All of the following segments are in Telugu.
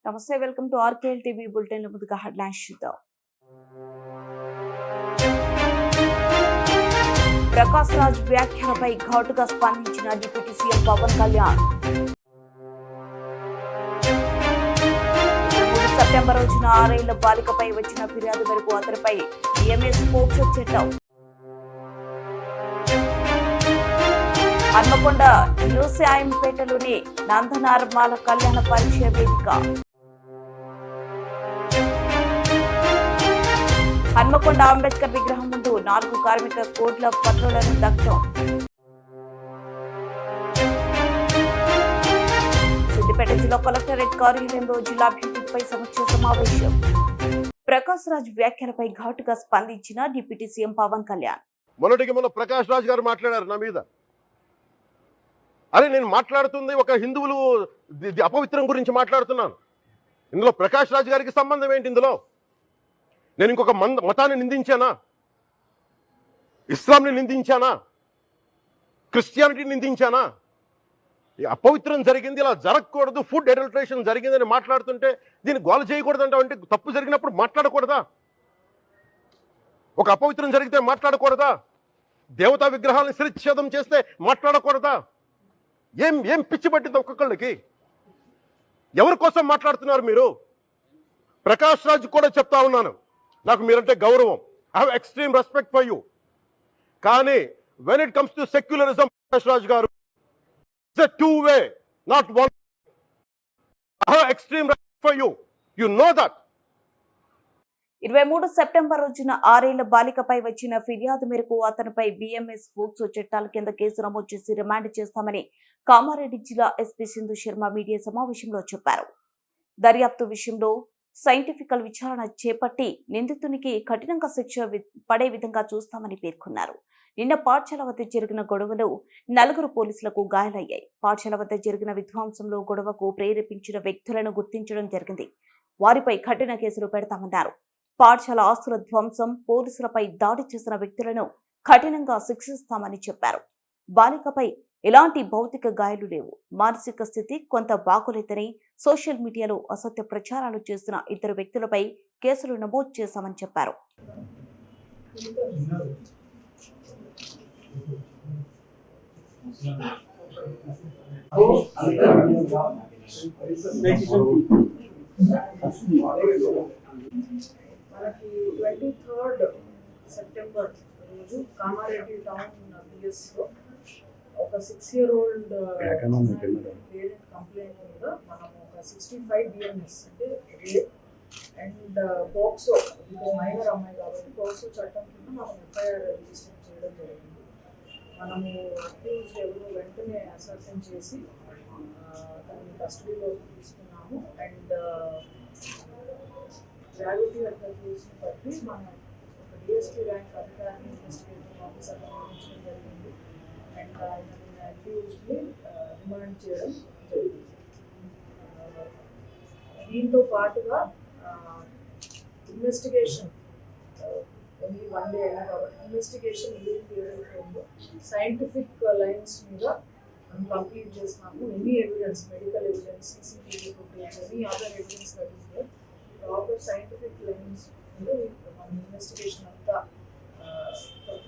నమస్తే, welcome to RKL TV bulletin. ముందుగా హెడ్లైన్స్ చూద్దాం. ప్రకాష్ రాజ్ వ్యాఖ్యలపై ఘాటుగా స్పందించిన deputy CM Pawan Kalyan. 3 September రోజున 6 ఏళ్ల బాలికపై వచ్చిన ఫిర్యాదు మేరకు అతనిపై బిఎంఎస్ పోక్సో చట్టం. హన్మకొండ న్యూసాయంపేటలోని నందనార్మాల కళ్యాణ పరీక్ష వేదిక. హన్మకొండ అంబేద్కర్ విగ్రహం ముందు 4 కార్మిక కోట్ల పత్రాలను దగ్ధం. సిద్దిపేట జిల్లా కలెక్టరేట్ కార్యాలయంలో జిల్లా అభివృద్ధిపై సమీక్ష సమావేశం. ప్రకాష్ రాజ్ వ్యాఖ్యలపై ఘాటుగా స్పందించిన డిప్యూటీ సీఎం పవన్ కళ్యాణ్. మొన్న ప్రకాష్ రాజ్ గారు మాట్లాడారు నా మీద. అరే, నేను మాట్లాడుతుంది ఒక హిందువులు అపవిత్రం గురించి మాట్లాడుతున్నాను. ఇందులో ప్రకాష్ రాజ్ గారికి సంబంధం ఏంటి? ఇందులో నేను ఇంకొక మతాన్ని నిందించానా? ఇస్లాంని నిందించానా? క్రిస్టియానిటీని నిందించానా? అపవిత్రం జరిగింది, ఇలా జరగకూడదు, ఫుడ్ అడల్టరేషన్ జరిగిందని మాట్లాడుతుంటే దీన్ని గోల చేయకూడదంటే, అంటే తప్పు జరిగినప్పుడు మాట్లాడకూడదా? ఒక అపవిత్రం జరిగితే మాట్లాడకూడదా? దేవతా విగ్రహాలను శిరచ్ఛేదం చేస్తే మాట్లాడకూడదా? ఏం పిచ్చి పట్టింది ఒక్కొక్కళ్ళకి? ఎవరి కోసం మాట్లాడుతున్నారు మీరు? ప్రకాష్ రాజ్ కూడా చెప్తా ఉన్నాను, నాకు మీరంటే గౌరవం. I have extreme respect for you. కానీ when it comes to secularism, Prakash Raj గారు, it's a 2-way, not 1. I have extreme respect for you. You know that. 23 September రోజున 6 ఏళ్ల బాలికపై వచ్చిన ఫిర్యాదు మేరకు అతనిపై బిఎంఎస్ పోక్సో చట్టాల కింద కేసు నమోదు చేసి రిమాండ్ చేస్తామని కామారెడ్డి జిల్లా ఎస్పీ సింధు శర్మ మీడియా సమావేశంలో చెప్పారు. దర్యాప్తు విషయంలో సైంటిఫికల్ విచారణ చేపట్టి నిందితునికి కఠినంగా శిక్ష పడే విధంగా చూస్తామని పేర్కొన్నారు. నిన్న పాఠశాల వద్ద జరిగిన గొడవలో 4 పోలీసులకు గాయాలయ్యాయి. పాఠశాల వద్ద జరిగిన విధ్వంసంలో గొడవకు ప్రేరేపించిన వ్యక్తులను గుర్తించడం జరిగింది. వారిపై కఠిన కేసులు పెడతామన్నారు. పాఠశాల ఆస్తుల ధ్వంసం, పోలీసులపై దాడి చేసిన వ్యక్తులను కఠినంగా శిక్షిస్తామని చెప్పారు. బాలికపై ఎలాంటి భౌతిక గాయాలు లేవు. మానసిక స్థితి కొంత బాగోలేదని సోషల్ మీడియాలో అసత్య ప్రచారాలు చేస్తున్న 2 వ్యక్తులపై కేసులు నమోదు చేశామని చెప్పారు. మనకి 23 సెప్టెంబర్ రోజు కామారెడ్డి టౌన్ పిఎస్లో ఒక 6-year-old పేరెంట్ కంప్లైంట్ మీద మనం ఒక 65 బిఎంఎస్ అంటే రేప్ అండ్ పోక్సో, మైనర్ అమ్మాయి కాబట్టి పోక్సో చట్టం కింద మనం ఎఫ్ఐఆర్ రిజిస్టర్ చేయడం జరిగింది. మనము అక్యూజ్డ్ ఎవరు వెంటనే అసర్షన్ చేసి తనని కస్టడీలో తీసుకున్నాము. అండ్ గ్రావిటీ ఆఫ్ ద కేసుని బట్టి మనం ఒక డిఎస్పీ ర్యాంక్ అధికారిని ఇన్వెస్టిగేటింగ్ ఆఫీసర్ నియమించడం జరిగింది. అండ్ ఆయనని అక్యూజ్డ్ని రిమాండ్ చేయడం జరిగింది. దీంతో పాటుగా ఇన్వెస్టిగేషన్ ఓన్లీ 1 day అయినా కాబట్టి ఇన్వెస్టిగేషన్ ఏదైతే ఉందో సైంటిఫిక్ లైన్స్ మీద మనం కంప్లీట్ చేస్తున్నాము. Any evidence, medical evidence, CCTV footage, any other evidence లభిస్తే ప్రాపర్ సైంటిఫిక్ లైన్స్ మీద మన ఇన్వెస్టిగేషన్ అంతా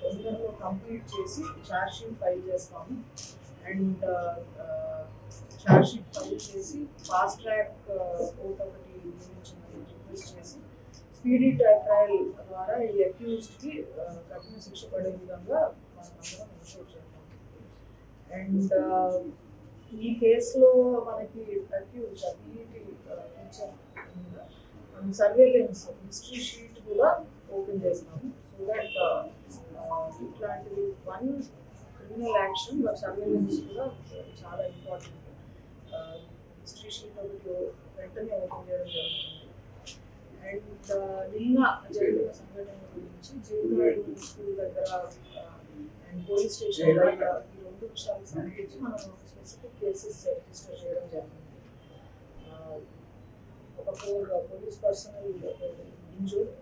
తొందరలో కంప్లీట్ చేసి ఛార్జ్షీట్ ఫైల్ చేస్తాము. అండ్ ఛార్జ్షీట్ ఫైల్ చేసి ఫాస్ట్ ట్రాక్ కోర్ట్ ఒకటి నియమించమని రిక్వెస్ట్ చేసి స్పీడీ ట్రయల్ ద్వారా ఈ అక్యూజ్డ్కి కఠిన శిక్ష పడే విధంగా మనం అందరం ఇన్షూర్ చేస్తాం. అండ్ ఈ కేసులో మనకి అక్యూజ్ పీఈటీ టీచర్ మనం సర్వేలెన్స్ హిస్టరీ షీట్ కూడా ఓపెన్ చేస్తాము. సో దట్ ఇట్లాంటివి 1 క్రిమినల్ యాక్షన్ బట్ సర్వేలెన్స్ కూడా చాలా ఇంపార్టెంట్. హిస్టరీ షీట్ ఒకటి వెంటనే ఓపెన్ చేయడం జరుగుతుంది. అండ్ నిన్న జరిగిన సంఘటన గురించి జీవితాలు స్కూల్ దగ్గర అండ్ పోలీస్ స్టేషన్ దగ్గర ఈ 2 విషయాలకు సంబంధించి మనం స్పెసిఫిక్ కేసెస్ రిజిస్టర్ చేయడం జరిగింది. ఒక 4 police personnel injured,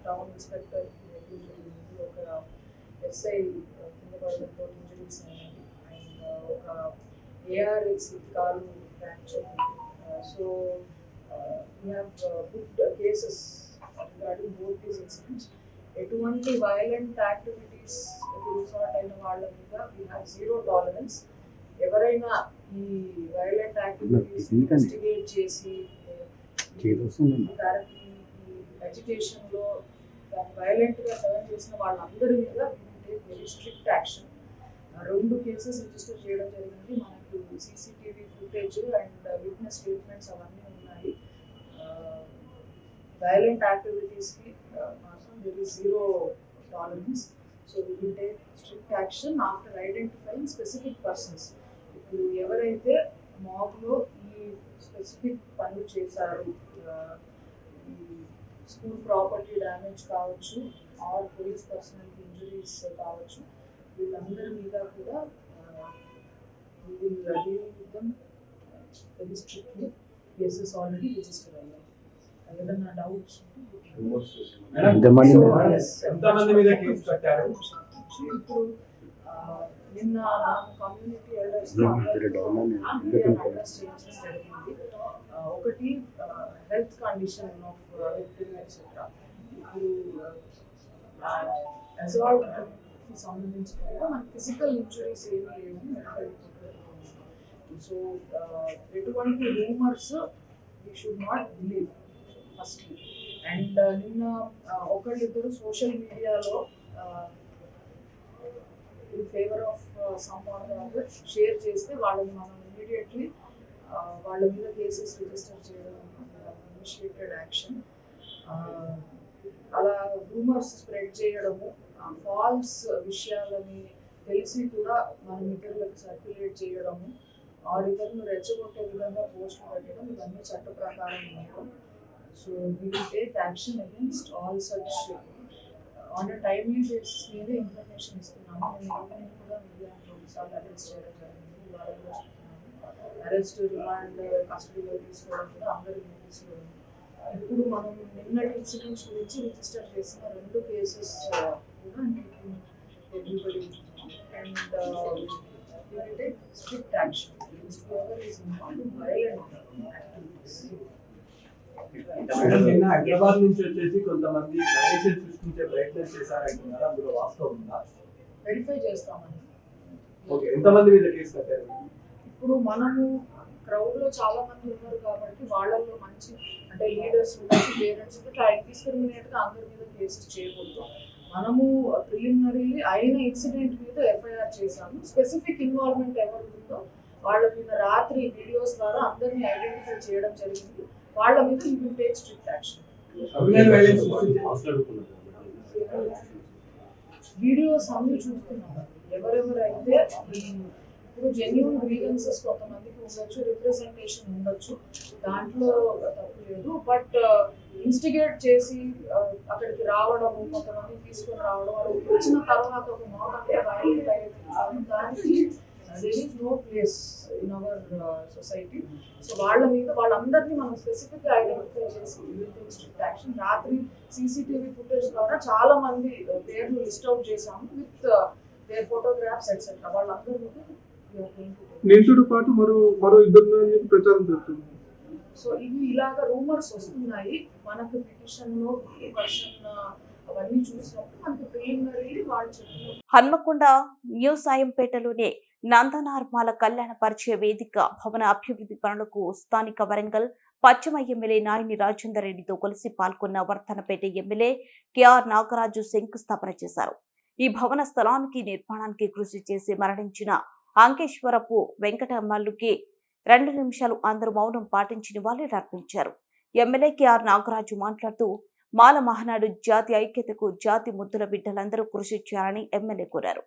town inspector injury, ఒక ఎస్ఐ కింద పడడంతో ఇంజరీస్ అయినాయి. అండ్ ఒక ఏఆర్ఎక్స్ కాలు fracture. So we have booked cases regarding both these incidents. ఎటువంటి violent activities రిసార్ట్ అయిన వాళ్ళ మీద we have zero tolerance. ఎవరైనా ఈ వైలెంట్ యాక్టివిటీస్ ఇన్వెస్టిగేట్ చేసి ఎడ్యుకేషన్ లో వైలెంట్ గా టర్న్ చేసిన వాళ్ళందరి మీద very strict action. 2 cases register చేయడం జరిగింది. మనకు CCTV footage and witness statements అవన్నీ ఉన్నాయి. వైలెంట్ యాక్టివిటీస్ కి మాత్రం there is zero tolerance. So we will take strict action after identifying specific persons. ఇప్పుడు ఎవరైతే మాబ్లో ఈ స్పెసిఫిక్ పనులు చేశారు, స్కూల్ ప్రాపర్టీ డ్యామేజ్ కావచ్చు ఆర్ పోలీస్ పర్సనల్ ఇంజరీస్ కావచ్చు, వీళ్ళందరి మీద కూడా we will deal with them very strictly. Cases already registered అయ్యాయి. ఏదైనా డౌట్స్ ఎంతమంది మీద కేసు కట్టారు? ఇప్పుడు నిన్న కమ్యూనిటీ ఎల్డర్స్ అడ్రస్ చేయడం జరిగింది. ఒకటి health condition of victim etcetera. ఇప్పుడు అసాల్ట్ సంబంధించి మన ఫిజికల్ ఇంజురీస్ ఏమీ లేవు మెడికల్. సో ఎటువంటి rumours we should not believe first. And నిన్న ఒకళ్ళిద్దరు సోషల్ మీడియాలో in favour of some or share చేస్తే వాళ్ళని మనం ఇమీడియట్లీ వాళ్ళ మీద కేసెస్ రిజిస్టర్ చేయడం ఇనిషియేటెడ్ యాక్షన్. అలా రూమర్స్ స్ప్రెడ్ చేయడము, ఫాల్స్ విషయాలని తెలిసి కూడా మనం ఇతరులకు సర్క్యులేట్ చేయడము, ఆర్ ఇతరులను రెచ్చగొట్టే విధంగా పోస్టులు పెట్టడం, ఇవన్నీ చట్ట ప్రకారం ఉండడం. So we will take action against all such on a timely basis మీద ఇన్ఫర్మేషన్ ఇస్తున్నాము. నేను కూడా మీడియా సార్లు అరెస్ట్ చేయడం జరిగింది. ఇవాళ కూడా చెప్తున్నాము అరెస్ట్, రిమాండ్, కస్టడీలో తీసుకోవడం కూడా అందరి నోటీస్లో ఉంది. ఇప్పుడు మనం నిన్నటి ఇన్సిడెంట్స్ గురించి రిజిస్టర్ చేసిన 2 కేసెస్ కూడా everybody and we will take strict action against whoever is involved in violent activities. నిన్న హైదరాబాద్ నుంచి వచ్చేసి కొంతమంది వైలేషన్ సృష్టించే ప్రయత్నం చేశారంటున్నారు, అందులో వాస్తవం ఉందా? వెరిఫై చేస్తామని. ఓకే, ఎంతమంది మీద కేసు కట్టారు? ఇప్పుడు మనము క్రౌడ్ లో చాలా మంది ఉన్నారు కాబట్టి వాళ్ళల్లో మంచి అంటే లీడర్స్ ఉండొచ్చు, పేరెంట్స్ డిస్క్రిమినేట్ గా అందరి మీద కేసెస్ చేయకూడదు. మనము ప్రిలిమినరీలీ అయిన ఇన్సిడెంట్ మీద ఎఫ్ఐఆర్ చేశాము. స్పెసిఫిక్ ఇన్వాల్వ్మెంట్ ఎవరు ఉందో వాళ్ళ మీద రాత్రి వీడియోస్ ద్వారా అందరినీ ఐడెంటిఫై చేయడం జరిగింది. వాళ్ళ మీద you will take strict action. Videos అన్ని చూస్తున్నాము. ఎవరెవరైతే ఇప్పుడు జెన్యూన్ గ్రీవెన్సెస్ కొంతమందికి ఉండొచ్చు, రిప్రజెంటేషన్ ఉండొచ్చు, దాంట్లో తప్పు లేదు. బట్ ఇన్స్టిగేట్ చేసి అక్కడికి రావడము, కొంతమంది తీసుకొని రావడం, వాళ్ళు వచ్చిన తర్వాత ఒక మోకాలు దానికి there is no place in our society. So వాళ్ళ మీద వాళ్ళందరినీ మనం స్పెసిఫిక్ గా ఐడెంటిఫై చేసి స్ట్రిక్ట్ యాక్షన్. రాత్రి సీసీటీవీ ఫుటేజ్ ద్వారా చాలా మంది పేర్లు లిస్ట్ అవుట్ చేసాము విత్ దేర్ ఫోటోగ్రాఫ్స్ ఎట్సెట్రా. వాళ్ళందరి మీద నిందితుడితో పాటు మరో ఇద్దరు ప్రచారం జరుగుతుంది. సో ఇవి ఇలాగా రూమర్స్ వస్తున్నాయి. మనకు పిటిషన్ లో వర్షన్ అవన్నీ చూసినప్పుడు మనకు ప్రిలిమినరీ వాళ్ళు చెప్పిన హన్మకొండ న్యూ సాయంపేటలోని నందనార్మాల కళ్యాణ పరిచయ వేదిక భవన అభివృద్ధి పనులకు స్థానిక వరంగల్ పశ్చిమ ఎమ్మెల్యే నాయని రాజేందర్ రెడ్డితో కలిసి పాల్గొన్న వర్ధనపేట ఎమ్మెల్యే కెఆర్ నాగరాజు శంకుస్థాపన చేశారు. ఈ భవన స్థలానికి నిర్మాణానికి కృషి చేసి మరణించిన అంకేశ్వరపు వెంకటమ్మలుకి 2 నిమిషాలు అందరూ మౌనం పాటించి నివాళులర్పించారు. ఎమ్మెల్యే కెఆర్ నాగరాజు మాట్లాడుతూ మాల మహానాడు జాతి ఐక్యతకు జాతి ముద్దుల బిడ్డలందరూ కృషి చేయాలని ఎమ్మెల్యే కోరారు.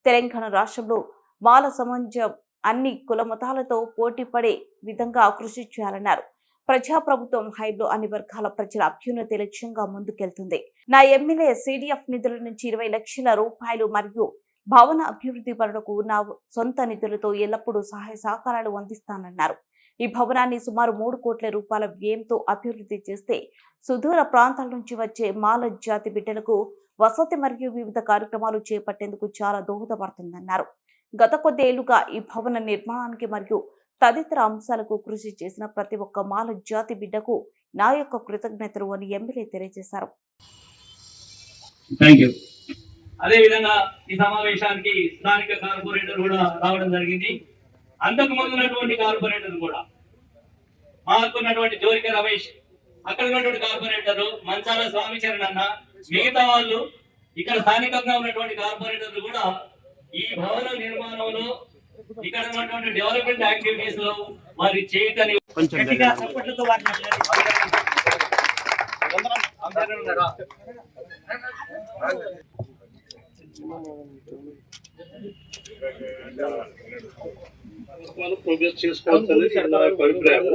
తెలంగాణ రాష్ట్రంలో మాల సమాజం అన్ని కుల మతాలతో పోటీ పడే విధంగా కృషి చేయాలన్నారు. ప్రజాప్రభుత్వం హైబ్లో అన్ని వర్గాల ప్రజల అభ్యున్నతి లక్ష్యంగా ముందుకెళ్తుంది. నా ఎమ్మెల్యే సిడిఎఫ్ నిధుల నుంచి 20 లక్షల రూపాయలు మరియు భవన అభివృద్ధి పనులకు నా సొంత నిధులతో ఎల్లప్పుడూ సహాయ సహకారాలు అందిస్తానన్నారు. ఈ భవనాన్ని సుమారు 3 కోట్ల రూపాయల వ్యయంతో అభివృద్ధి చేస్తే సుదూర ప్రాంతాల నుంచి వచ్చే మాల జాతి బిడ్డలకు వసతి మరియు వివిధ కార్యక్రమాలు చేపట్టేందుకు చాలా దోహదపడుతుందన్నారు. గత కొద్దేళ్లుగా ఈ భవన నిర్మాణానికి మరియు తదితర అంశాలకు కృషి చేసిన ప్రతి ఒక్క మాల జాతి బిడ్డకు నా యొక్క కృతజ్ఞతలు అని ఎమ్మెల్యే తెలియజేశారు. అదేవిధంగా ఈ సమావేశానికి స్థానిక కార్పొరేటర్ కూడా రావడం జరిగింది. అంతకు ముందు ఉన్నటువంటి కార్పొరేటర్ కూడా మాకున్నటువంటి జోరిక రమేష్, అక్కడ ఉన్నటువంటి కార్పొరేటర్ మంచాల స్వామిచరణ్ అన్న, మిగతా వాళ్ళు ఇక్కడ స్థానికంగా ఉన్నటువంటి కార్పొరేటర్లు కూడా ఈ భవన నిర్మాణంలో ఇక్కడ ఉన్నటువంటి డెవలప్మెంట్ యాక్టివిటీస్ లో వారి చేయటని గట్టిగా చప్పట్లతో వారిని మనం ప్రోగ్రెస్ చేసుకోవచ్చు నా యొక్క అభిప్రాయం.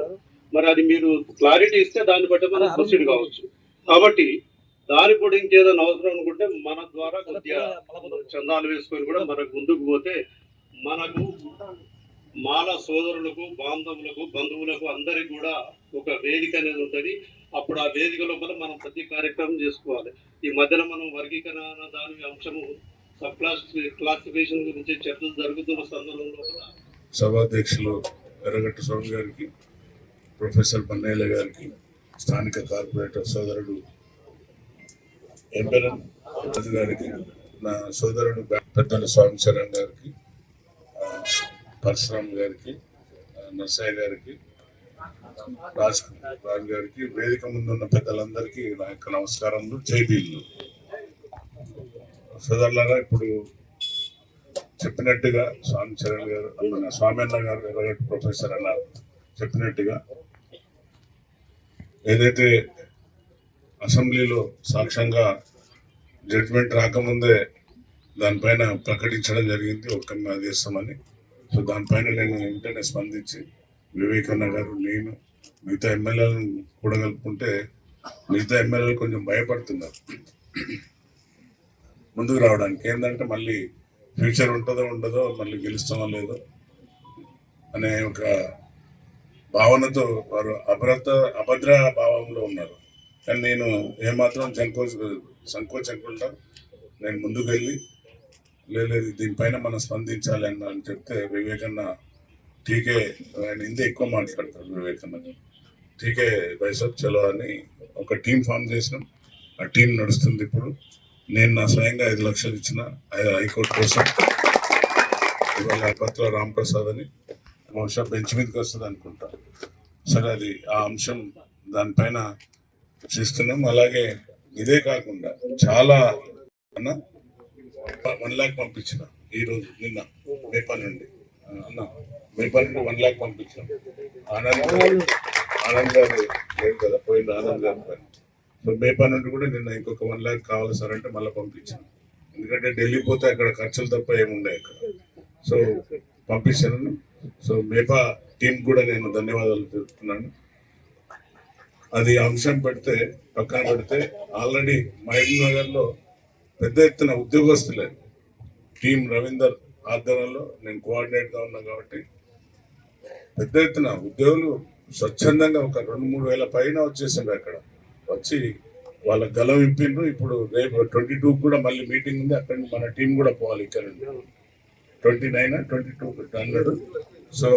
మరి అది మీరు క్లారిటీ ఇస్తే దాన్ని బట్టి మనం ప్రొసీడ్ కావచ్చు. కాబట్టి దాని కూడా ఇంకేదైనా అవసరం అనుకుంటే మన ద్వారా కొద్దిగా చందాలు వేసుకొని కూడా మనకు ముందుకు పోతే మనకు మాల సోదరులకు, బాంధవులకు, బంధువులకు అందరికి కూడా ఒక వేదిక అనేది ఉంటుంది. అప్పుడు ఆ వేదిక లోపల మనం ప్రతి కార్యక్రమం చేసుకోవాలి. ఈ మధ్యన మనం వర్గీకరణ దాని అంశము సబ్ క్లాసిఫికేషన్ గురించి చర్చలు జరుగుతున్న సందర్భంలో సభాధ్యక్షులు ఎర్రగట్ట స్వామి గారికి, ప్రొఫెసర్ బన్నయ్య గారికి, స్థానిక కార్పొరేటర్ సోదరుడు ఎంపెరన్ రాజు గారికి, నా సోదరుడు పెద్దల స్వామిచరణ్ గారికి, పరశురామ్ గారికి, నర్సయ్య గారికి, రాజు గారికి, వేదిక ముందున్న పెద్దలందరికీ నా యొక్క నమస్కారములు, జైబీలు. సోదరులారా, ఇప్పుడు చెప్పినట్టుగా స్వామిచరణ్ గారు, స్వామి అన్న గారు, ఎర్రగట్టు ప్రొఫెసర్ అన్న చెప్పినట్టుగా ఏదైతే అసెంబ్లీలో సాక్ష్యంగా జడ్జిమెంట్ రాకముందే దానిపైన ప్రకటించడం జరిగింది, ఒక చేస్తామని. సో దానిపైన నేను వెంటనే స్పందించి వివేకన్న గారు, నేను, మిగతా ఎమ్మెల్యేలను కూడా కలుపుకుంటే మిగతా ఎమ్మెల్యేలు కొంచెం భయపడుతున్నారు ముందుకు రావడానికి. ఏంటంటే మళ్ళీ ఫ్యూచర్ ఉంటుందో ఉండదో, మళ్ళీ గెలుస్తామో లేదో అనే ఒక భావనతో వారు అభద్ర భావంలో ఉన్నారు. కానీ నేను ఏమాత్రం సంకోచకుండా నేను ముందుకు వెళ్ళి లేదు దీనిపైన మనం స్పందించాలి అని చెప్తే వివేకన్న టీకే, ఆయన హిందీ ఎక్కువ మాట్లాడతారు వివేకన్న, టీకే బైసప్ చలో అని ఒక టీం ఫామ్ చేసినాం. ఆ టీం నడుస్తుంది. ఇప్పుడు నేను నా స్వయంగా 5 లక్షలు ఇచ్చిన హైకోర్టు కోసం. ఇవాళ పత్ర రాంప్రసాద్ అని బహుశా బెంచ్ మీదకి వస్తుంది అనుకుంటా. సరే, అది ఆ అంశం దానిపైన చేస్తున్నాం. అలాగే ఇదే కాకుండా చాలా 1 లాక్ పంపించిన ఈరోజు, నిన్న మేపా నుండి 1 లాక్ పంపించిన. ఆనంద్ గారు లేదు కదా, పోయిన ఆనంద్ గారి పైన. సో మేపా నుండి కూడా నిన్న ఇంకొక 1 లాక్ కావాలి సార్ అంటే మళ్ళీ పంపించాను. ఎందుకంటే ఢిల్లీ పోతే అక్కడ ఖర్చులు తప్ప ఏముండే అక్కడ. సో పంపించాను. సో మేపా టీం కూడా నేను ధన్యవాదాలు తెలుపుతున్నాను. అది అంశం పక్కన పెడితే ఆల్రెడీ మహబూబ్ నగర్లో పెద్ద ఎత్తున ఉద్యోగస్తులే టీం రవీందర్ ఆధ్వర్యంలో నేను కోఆర్డినేట్గా ఉన్నా కాబట్టి పెద్ద ఎత్తున ఉద్యోగులు స్వచ్ఛందంగా ఒక 2-3 వేల పైన వచ్చేసిండ్రు. అక్కడ వచ్చి వాళ్ళ గలం ఇంపిండ్రు. ఇప్పుడు రేపు 22 కూడా మళ్ళీ మీటింగ్ ఉంది. అక్కడ మన టీం కూడా పోవాలి. ఇక్కడ నుండి 29-22 అన్నాడు. సో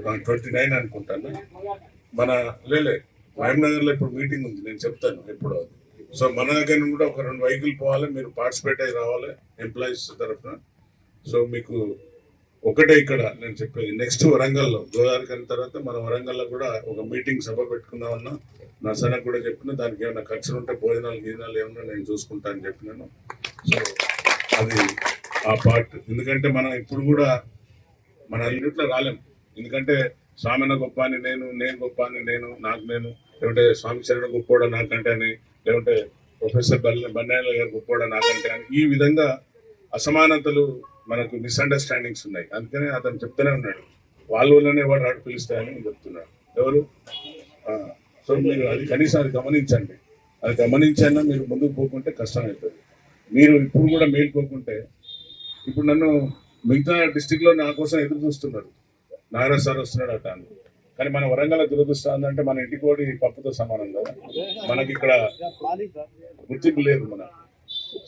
29 అనుకుంటాను. మన మహబూబ్ నగర్లో ఇప్పుడు మీటింగ్ ఉంది, నేను చెప్తాను ఎప్పుడు. సో మన దగ్గర నుండి కూడా ఒక 2 వెహికల్ పోవాలి. మీరు పార్టిసిపేట్ అయ్యి రావాలి ఎంప్లాయీస్ తరఫున. సో మీకు ఒకటే ఇక్కడ నేను చెప్పేది, నెక్స్ట్ వరంగల్లో గోదావరికి అయిన తర్వాత మన వరంగల్లో కూడా ఒక మీటింగ్ సభ పెట్టుకుందామన్నా నా సనకు కూడా చెప్పిన. దానికి ఏమైనా ఖర్చులు ఉంటే భోజనాలు ఏమన్నా నేను చూసుకుంటా అని చెప్పినాను. సో అది ఆ పార్ట్. ఎందుకంటే మనం ఇప్పుడు కూడా మన అన్నింటిలో రాలేం. ఎందుకంటే స్వామిన గొప్ప అని నేను గొప్ప అని నాకు లేకుంటే స్వామిచరణ గొప్పోడా నాకంటే అని, లేకుంటే ప్రొఫెసర్ బన్నయ్య గారు గొప్పోడా నాకంటే అని, ఈ విధంగా అసమానతలు మనకు మిస్అండర్స్టాండింగ్స్ ఉన్నాయి. అందుకనే అతను చెప్తూనే ఉన్నాడు, వాళ్ళనే వాడు పిలుస్తాయని చెప్తున్నాడు. ఎవరు? సో మీరు అది కనీసం అది గమనించండి. అది గమనించైనా మీరు ముందుకు పోకుంటే కష్టం అవుతుంది. మీరు ఇప్పుడు కూడా మేలుకోకుంటే, ఇప్పుడు నన్ను మిగతా డిస్టిక్లో నా కోసం ఎదురు చూస్తున్నారు, నాగరాజ్ సార్ వస్తున్నాడు అట అని. కానీ మన వరంగల్ దురదృష్టం అంటే మన ఇంటి కోడి పప్పుతో సమానం కదా, మనకి ఇక్కడ గుర్తింపు లేదు మన.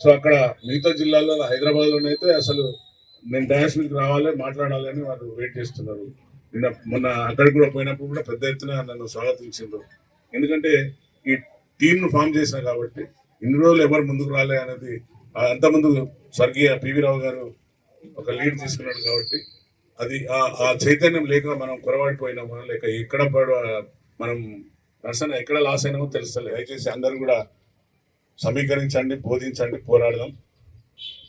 సో అక్కడ మిగతా జిల్లాల్లో హైదరాబాద్లోనైతే అసలు నేను డాష్ మీదకి రావాలి మాట్లాడాలి అని వారు వెయిట్ చేస్తున్నారు. మొన్న అక్కడికి కూడా పోయినప్పుడు కూడా పెద్ద ఎత్తున నన్ను స్వాగతించారు. ఎందుకంటే ఈ టీంను ఫామ్ చేసిన కాబట్టి ఇన్ని రోజులు ఎవరు ముందుకు రాలే అనేది అంతకుముందు స్వర్గీయ పివి రావు గారు ఒక లీడ్ తీసుకున్నాడు కాబట్టి అది ఆ చైతన్యం లేక మనం కొరవాడిపోయినామా లేక ఎక్కడ మనం నర్సన ఎక్కడ లాస్ అయినామో తెలుస్తలేదు. దయచేసి అందరూ కూడా సమీకరించండి, బోధించండి, పోరాడదాం.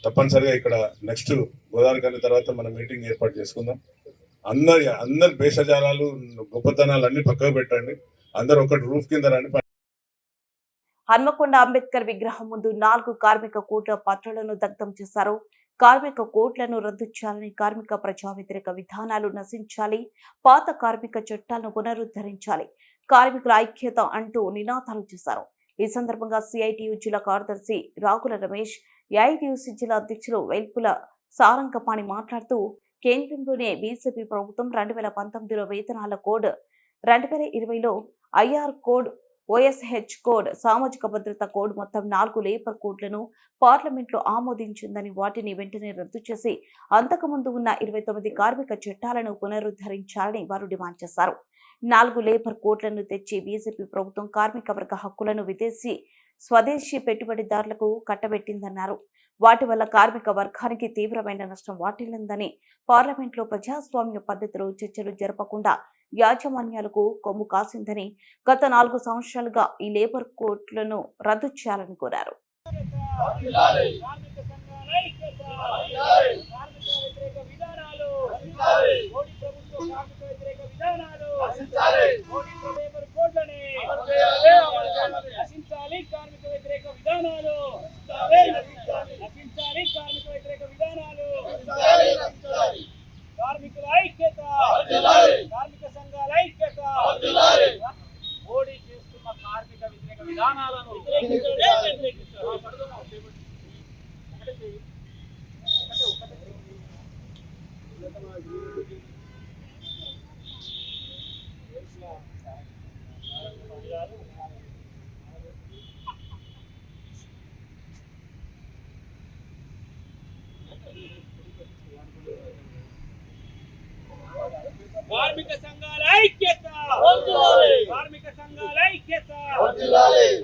తప్పనిసరిగా ఇక్కడ నెక్స్ట్ గోదావరి కన్నా తర్వాత మనం మీటింగ్ ఏర్పాటు చేసుకుందాం. అందరి భేషజాలాలు గొప్పతనాలు అన్ని పక్కకు పెట్టండి. అందరు ఒకటి రూఫ్ కింద రండి. హన్మకొండ అంబేద్కర్ విగ్రహం ముందు 4 కార్మిక కోట్ల పత్రాలను దగ్ధం చేశారు. కార్మిక కోట్లను రద్దు చేయాలని, కార్మిక ప్రజా వ్యతిరేక విధానాలు నశించాలి, పాత కార్మిక చట్టాలను పునరుద్ధరించాలి, కార్మికుల ఐక్యత అంటూ నినాదాలు చేశారు. ఈ సందర్భంగా సిఐటియు జిల్లా కార్యదర్శి రాగుల రమేష్, ఏఐటియుసి జిల్లా అధ్యక్షులు వెల్పుల సారంగపాణి మాట్లాడుతూ కేంద్రంలోనే బీజేపీ ప్రభుత్వం 2019లో వేతనాల కోడ్, 2020లో ఐఆర్ కోడ్, ఓఎస్హెచ్ కోడ్, సామాజిక భద్రత కోడ్ మొత్తం 4 లేబర్ కోడ్లను పార్లమెంట్లో ఆమోదించిందని, వాటిని వెంటనే రద్దు చేసి అంతకుముందు ఉన్న 29 కార్మిక చట్టాలను పునరుద్ధరించాలని వారు డిమాండ్ చేశారు. 4 లేబర్ కోడ్లను తెచ్చి బీజేపీ ప్రభుత్వం కార్మిక వర్గ హక్కులను స్వదేశీ పెట్టుబడిదారులకు కట్టబెట్టిందన్నారు. వాటి వల్ల కార్మిక వర్గానికి తీవ్రమైన నష్టం వాటిల్లిందని, పార్లమెంట్లో ప్రజాస్వామ్య పద్ధతిలో చర్చలు జరపకుండా యాజమాన్యాలకు కొమ్ము కాసిందని, గత 4 సంవత్సరాలుగా ఈ లేబర్ కోడ్లను రద్దు చేయాలని కోరారు. కార్మికుల ఐక్యత, కార్మిక సంఘాల ఐక్యత, మోడీ చేస్తున్న కార్మిక వ్యతిరేక విధానాలను కార్మిక సంఘాల ఐక్యత, కార్మిక సంఘాల ఐక్యత,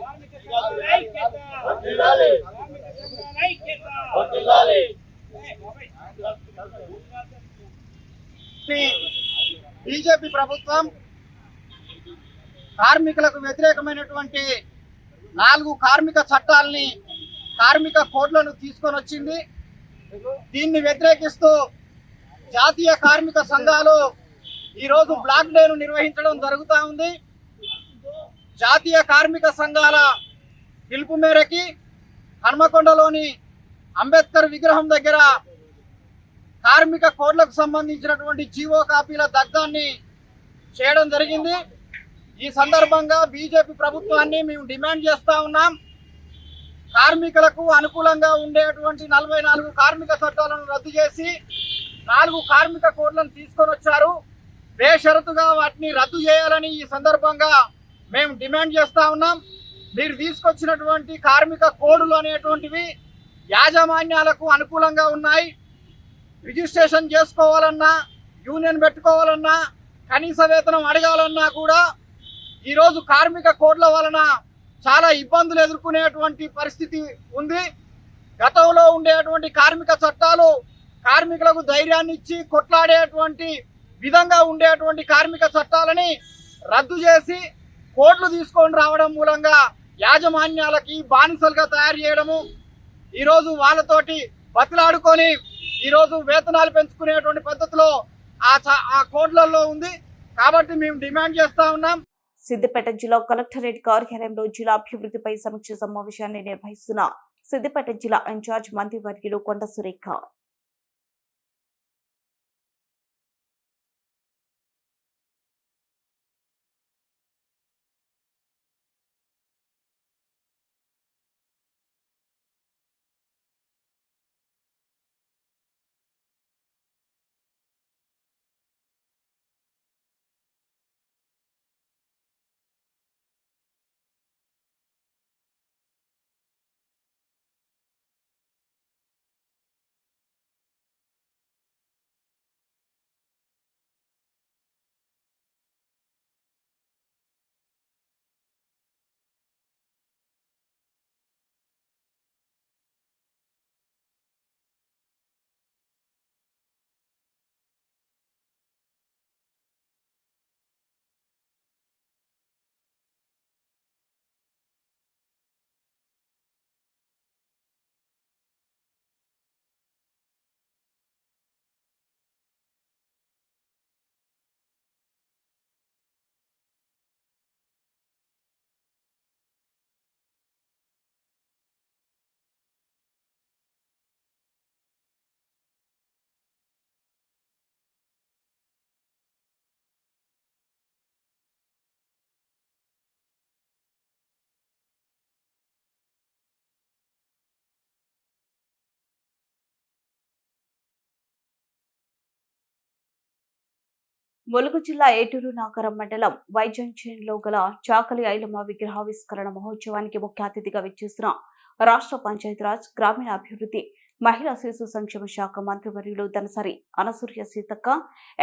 కార్మిక సంఘాల ఐక్యత, కార్మిక సంఘాల ఐక్యత. బీజేపీ ప్రభుత్వం కార్మికులకు వ్యతిరేకమైనటువంటి 4 కార్మిక చట్టాలని, కార్మిక కోడ్లను తీసుకొని వచ్చింది. దీన్ని వ్యతిరేకిస్తూ జాతీయ కార్మిక సంఘాలు ఈరోజు బ్లాక్ డేను నిర్వహించడం జరుగుతూ ఉంది. జాతీయ కార్మిక సంఘాల పిలుపు మేరకి హన్మకొండలోని అంబేద్కర్ విగ్రహం దగ్గర కార్మిక కోడ్లకు సంబంధించినటువంటి జీవో కాపీల దగ్ధాన్ని చేయడం జరిగింది. ఈ సందర్భంగా బీజేపీ ప్రభుత్వాన్ని మేము డిమాండ్ చేస్తూ ఉన్నాం. కార్మికులకు అనుకూలంగా ఉండేటువంటి 44 కార్మిక చట్టాలను రద్దు చేసి 4 కార్మిక కోడ్లను తీసుకొని వచ్చారు. బేషరతుగా వాటిని రద్దు చేయాలని ఈ సందర్భంగా మేము డిమాండ్ చేస్తూ ఉన్నాం. మీరు తీసుకొచ్చినటువంటి కార్మిక కోడ్లు అనేటువంటివి యాజమాన్యాలకు అనుకూలంగా ఉన్నాయి. రిజిస్ట్రేషన్ చేసుకోవాలన్నా, యూనియన్ పెట్టుకోవాలన్నా, కనీస వేతనం అడగాలన్నా కూడా ఈరోజు కార్మిక కోడ్ల వలన చాలా ఇబ్బందులు ఎదుర్కొనేటువంటి పరిస్థితి ఉంది. గతంలో ఉండేటువంటి కార్మిక చట్టాలు కార్మికులకు ధైర్యాన్ని ఇచ్చి కొట్లాడేటువంటి విధంగా ఉండేటువంటి కార్మిక చట్టాలని రద్దు చేసి కోడ్లు తీసుకొని రావడం మూలంగా యాజమాన్యాలకి బానిసలుగా తయారు చేయడము, ఈరోజు వాళ్ళతోటి బతిలాడుకొని ఈరోజు వేతనాలు పెంచుకునేటువంటి పద్ధతిలో ఆ కోడ్లలో ఉంది. కాబట్టి మేము డిమాండ్ చేస్తా ఉన్నాం. సిద్దిపేట జిల్లా కలెక్టరేట్ కార్యాలయంలో జిల్లా అభివృద్ధిపై సమీక్ష సమావేశాన్ని నిర్వహిస్తున్న సిద్దిపేట జిల్లా ఇన్ఛార్జ్ మంత్రివర్యులు కొండ సురేఖ ములుగు జిల్లా ఏటూరు నాగరం మండలం వై జంక్షన్ లో గల చాకలి ఐలమ్మ విగ్రహావిష్కరణ మహోత్సవానికి ముఖ్య అతిథిగా విచ్చేసిన రాష్ట్ర పంచాయతీరాజ్ గ్రామీణాభివృద్ధి మహిళా శిశు సంక్షేమ శాఖ మంత్రివర్యులు దనసరి అనసూయ సీతక్క,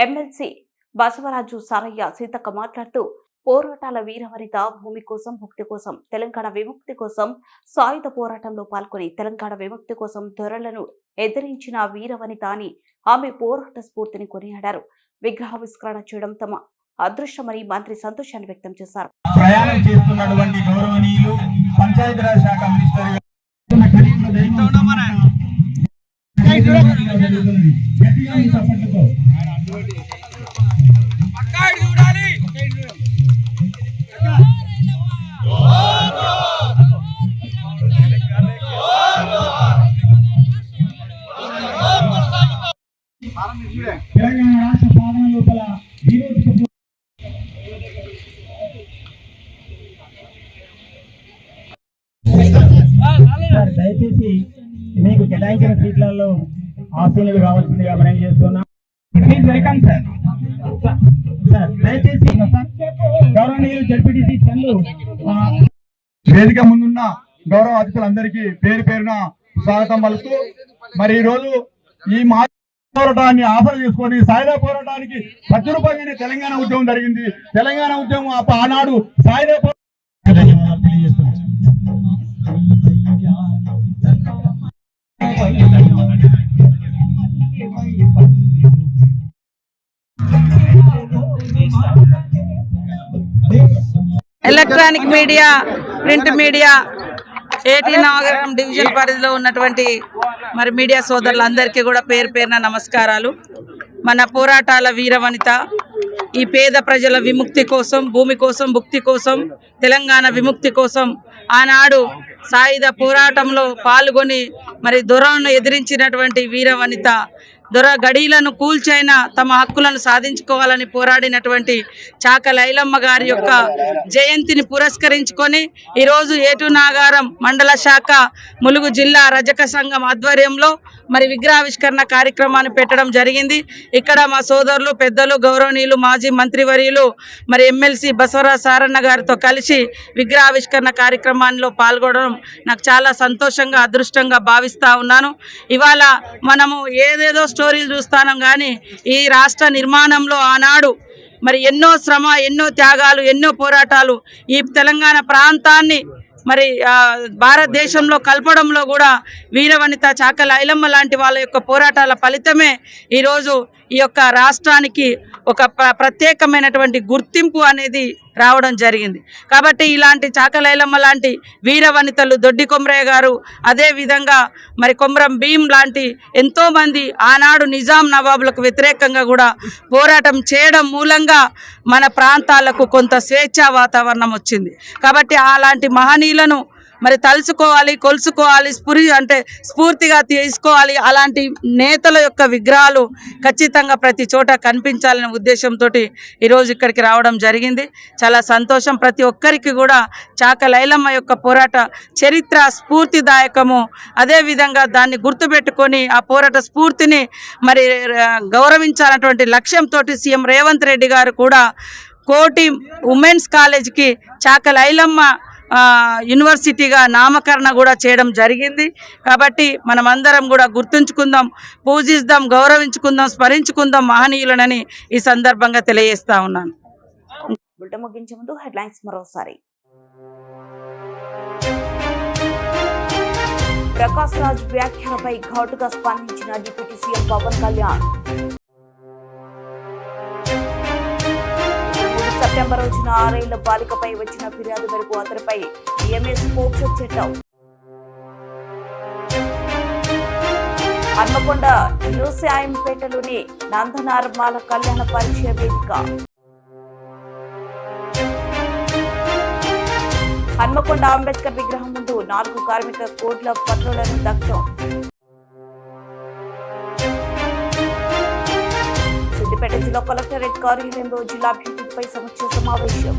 ఎమ్మెల్సీ బసవరాజు సారయ్య సీతక్క మాట్లాడుతూ పోరాటాల వీరవనిత భూమి కోసం భక్తి కోసం తెలంగాణ విముక్తి కోసం సాయుధ పోరాటంలో పాల్గొని తెలంగాణ విముక్తి కోసం దొరలను ఎదిరించిన వీరవనిత అని ఆమె పోరాట స్ఫూర్తిని కొనియాడారు. విగ్రహావిష్కరణ చేయడం తమ అదృష్టమని మంత్రి సంతోషాన్ని వ్యక్తం చేశారు. ప్రయాణం చేస్తున్నటువంటి గౌరవనీయులు పంచాయతీరాజ్ శాఖ మినిస్టర్ తెలంగాణ రాష్ట్ర సాధన లోపల దయచేసి మీకు కేటాయించిన సీట్లలో ఆశీనులు కావాల్సిందిగా మనం చేస్తున్నాం. Welcome sir. దయచేసి గౌరవనీయులు జడ్పీటీసీ చంద్రు వేదిక ముందున్న గౌరవ అతిథులందరికీ పేరు పేరున స్వాగతం పలుకుతూ మరి ఈ రోజు ఈ పోరాటాన్ని ఆఫర్ చేసుకొని సాయుధ పోరాటానికి ప్రతిరూపంగానే తెలంగాణ ఉద్యమం జరిగింది. తెలంగాణ ఉద్యమం ఆనాడు సాయుధ తెలియజేస్తున్నాం. ఎలక్ట్రానిక్ మీడియా, ప్రింట్ మీడియా, ఏటీ నాగరం డివిజన్ పరిధిలో ఉన్నటువంటి మరి మీడియా సోదరులందరికీ కూడా పేరు పేరున నమస్కారాలు. మన పోరాటాల వీరవనిత, ఈ పేద ప్రజల విముక్తి కోసం, భూమి కోసం, భుక్తి కోసం, తెలంగాణ విముక్తి కోసం ఆనాడు సాయుధ పోరాటంలో పాల్గొని మరి దొరలను ఎదిరించినటువంటి వీరవనిత, దొర గడీలను కూల్చైనా తమ హక్కులను సాధించుకోవాలని పోరాడినటువంటి చాకలి ఐలమ్మ గారి యొక్క జయంతిని పురస్కరించుకొని ఈరోజు ఏటూరు నాగారం మండల శాఖ ములుగు జిల్లా రజక సంఘం ఆధ్వర్యంలో మరి విగ్రహావిష్కరణ కార్యక్రమాన్ని పెట్టడం జరిగింది. ఇక్కడ మా సోదరులు, పెద్దలు, గౌరవనీయులు, మాజీ మంత్రివర్యులు మరి ఎమ్మెల్సీ బసవరాజు సారన్న గారితో కలిసి విగ్రహావిష్కరణ కార్యక్రమాల్లో పాల్గొనడం నాకు చాలా సంతోషంగా, అదృష్టంగా భావిస్తూ ఉన్నాను. ఇవాళ మనము ఏదేదో స్టోరీలు చూస్తాం, కానీ ఈ రాష్ట్ర నిర్మాణంలో ఆనాడు మరి ఎన్నో శ్రమ, ఎన్నో త్యాగాలు, ఎన్నో పోరాటాలు ఈ తెలంగాణ ప్రాంతాన్ని మరి భారతదేశంలో కలపడంలో కూడా వీరవనిత, చాకలి ఐలమ్మ లాంటి వాళ్ళ యొక్క పోరాటాల ఫలితమే ఈరోజు ఈ యొక్క రాష్ట్రానికి ఒక ప్రత్యేకమైనటువంటి గుర్తింపు అనేది రావడం జరిగింది. కాబట్టి ఇలాంటి చాకలి ఐలమ్మ లాంటి వీరవనితలు, దొడ్డి కొమరయ్య గారు, అదేవిధంగా మరి కొమరం భీం లాంటి ఎంతోమంది ఆనాడు నిజాం నవాబులకు వ్యతిరేకంగా కూడా పోరాటం చేయడం మూలంగా మన ప్రాంతాలకు కొంత స్వేచ్ఛా వాతావరణం వచ్చింది. కాబట్టి అలాంటి మహనీయులను మరి తలుచుకోవాలి, కొలుసుకోవాలి, స్ఫూర్తిగా తీసుకోవాలి. అలాంటి నేతల యొక్క విగ్రహాలు ఖచ్చితంగా ప్రతి చోట కనిపించాలనే ఉద్దేశంతో ఈరోజు ఇక్కడికి రావడం జరిగింది. చాలా సంతోషం. ప్రతి ఒక్కరికి కూడా చాకలి ఐలమ్మ యొక్క పోరాట చరిత్ర స్ఫూర్తిదాయకము. అదేవిధంగా దాన్ని గుర్తుపెట్టుకొని ఆ పోరాట స్ఫూర్తిని మరి గౌరవించాలన్నటువంటి లక్ష్యంతో సీఎం రేవంత్ రెడ్డి గారు కూడా కోటి ఉమెన్స్ కాలేజ్కి చాకలి ఐలమ్మ యూనివర్సిటీగా నామకరణ కూడా చేయడం జరిగింది. కాబట్టి మనమందరం కూడా గుర్తుంచుకుందాం, పూజిద్దాం, గౌరవించుకుందాం, స్మరించుకుందాం మహనీయులనని ఈ సందర్భంగా తెలియజేస్తా ఉన్నాను. బులెటిన్ ముగించే ముందు హెడ్లైన్స్ మరోసారి. ప్రకాష్ రాజ్ వ్యాఖ్యలపై ఘాటుగా స్పందించిన deputy CM Pawan Kalyan. September రోజున 6 ఏళ్ల బాలికపై వచ్చిన ఫిర్యాదు మేరకు అతనిపై బిఎంఎస్ పోక్సో చట్టం. హన్మకొండ న్యూసాయంపేటలోని నందనార్మాల కళ్యాణ పరిచయ వేదిక. హన్మకొండ అంబేద్కర్ విగ్రహం ముందు 4 కార్మిక కోడ్ల పత్రాలను దగ్ధం. సిద్దిపేట జిల్లా కలెక్టరేట్ కార్యాలయంలో జిల్లా అభివృద్ధిపై సమీక్ష సమావేశం.